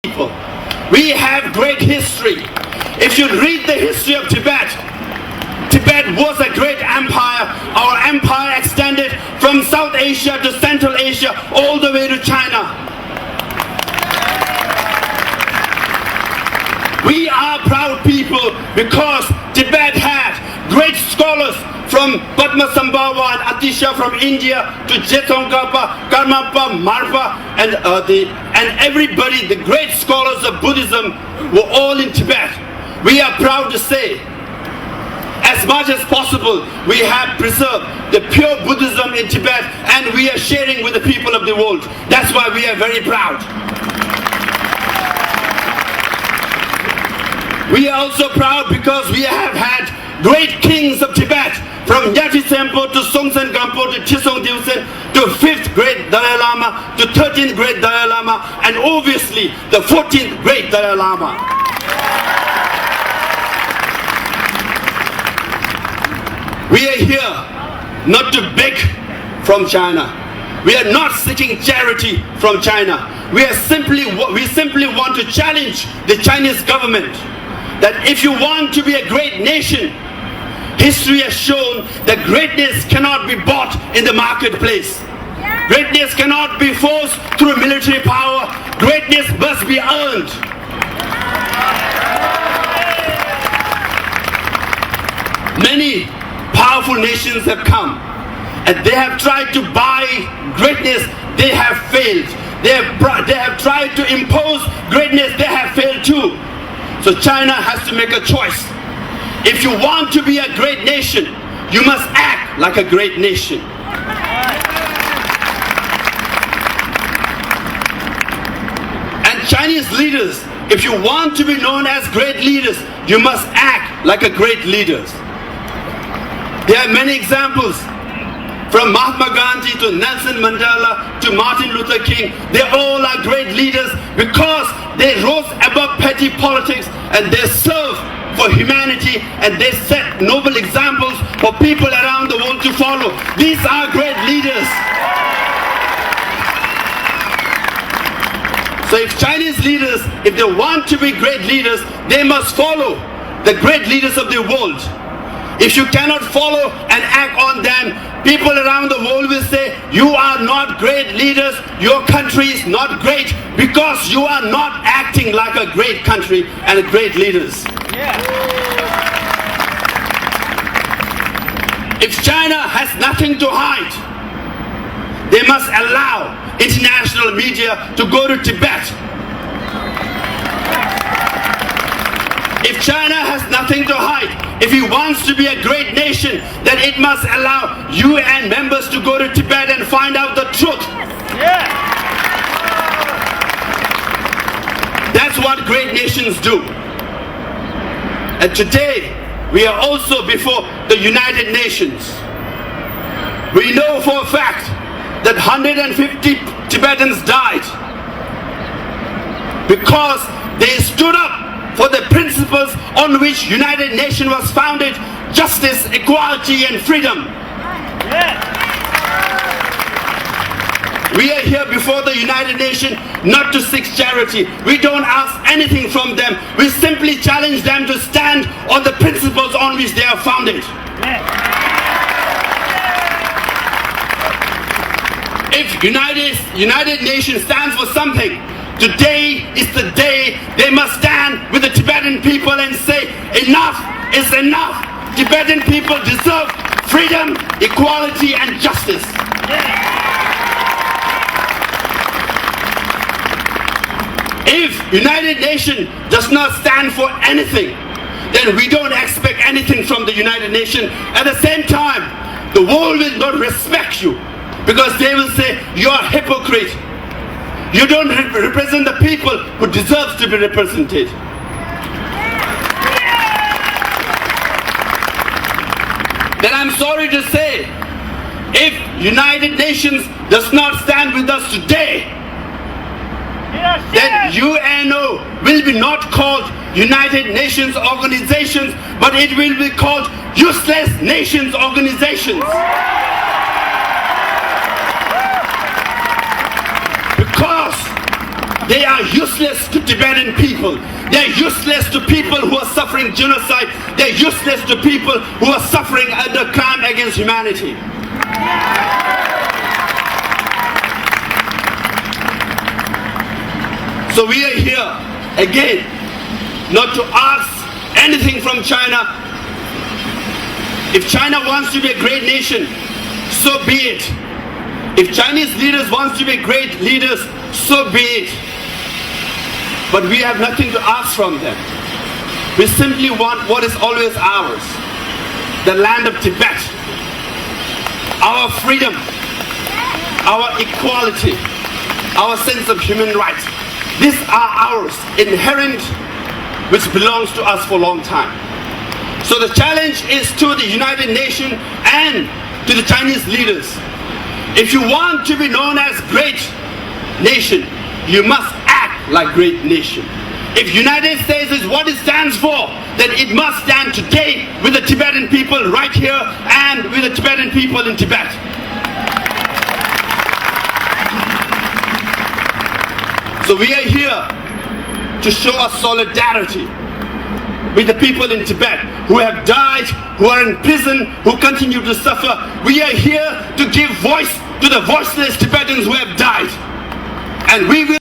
people. We have great history. If you read the history of Tibet, Tibet was a great empire. Our empire extended from South Asia to Central Asia all the way to China. We are proud people because Tibet had great scholars from Padmasambhava and Atisha from India to Jetongapa, Karmapa, Marpa, and everybody, the great scholars of Buddhism were all in Tibet. We are proud to say, as much as possible, we have preserved the pure Buddhism in Tibet and we are sharing with the people of the world. That's why we are very proud. We are also proud because we have had great kings of Tibet, from Nyati Sempo to Songtsen Gampo to Chisong Dilsen to 5th great Dalai Lama to 13th great Dalai Lama and obviously the 14th great Dalai Lama. We are here not to beg from China. We are not seeking charity from China. We simply want to challenge the Chinese government that if you want to be a great nation, history has shown that greatness cannot be bought in the marketplace. Greatness cannot be forced through military power. Greatness must be earned. Many powerful nations have come and they have tried to buy greatness. They have failed. They have tried to impose greatness. They have failed too. So China has to make a choice. If you want to be a great nation, you must act like a great nation. And Chinese leaders, if you want to be known as great leaders, you must act like a great leader. There are many examples, from Mahatma Gandhi to Nelson Mandela to Martin Luther King. They all are great leaders because they rose above petty politics and they serve for humanity and they set noble examples for people around the world to follow. These are great leaders. So if Chinese leaders, if they want to be great leaders, they must follow the great leaders of the world. If you cannot follow and act on them, people around the world will say, you are not great leaders, your country is not great because you are not acting like a great country and great leaders. Yeah. If China has nothing to hide, they must allow international media to go to Tibet. If China has nothing to hide, if it wants to be a great nation, then it must allow UN members to go to Tibet and find out the truth. Yeah. That's what great nations do. And today, we are also before the United Nations. We know for a fact that 150 Tibetans died because they stood up for the principles on which United Nations was founded: justice, equality and freedom. Yeah. We are here before the United Nations not to seek charity. We don't ask anything from them. We simply challenge them to stand on the principles on which they are founded. Yeah. If United Nations stands for something, today is the day they must stand with the Tibetan people and say, enough is enough. Tibetan people deserve freedom, equality and justice. Yeah. If United Nations does not stand for anything, then we don't expect anything from the United Nations. At the same time, the world will not respect you because they will say, you are a hypocrite. You don't represent the people who deserve to be represented. Then I'm sorry to say, if United Nations does not stand with us today, then UNO will be not called United Nations Organizations, but it will be called Useless Nations Organizations. Because they are useless to Tibetan people. They're useless to people who are suffering genocide. They're useless to people who are suffering under crime against humanity. So we are here again not to ask anything from China. If China wants to be a great nation, so be it. If Chinese leaders want to be great leaders, so be it. But we have nothing to ask from them. We simply want what is always ours. The land of Tibet. Our freedom. Our equality. Our sense of human rights. These are ours, inherent, which belongs to us for a long time. So the challenge is to the United Nations and to the Chinese leaders. If you want to be known as great nation, you must act like great nation. If United States is what it stands for, then it must stand today with the Tibetan people right here and with the Tibetan people in Tibet. So we are here to show our solidarity with the people in Tibet who have died, who are in prison, who continue to suffer. We are here to give voice to the voiceless Tibetans who have died. And we will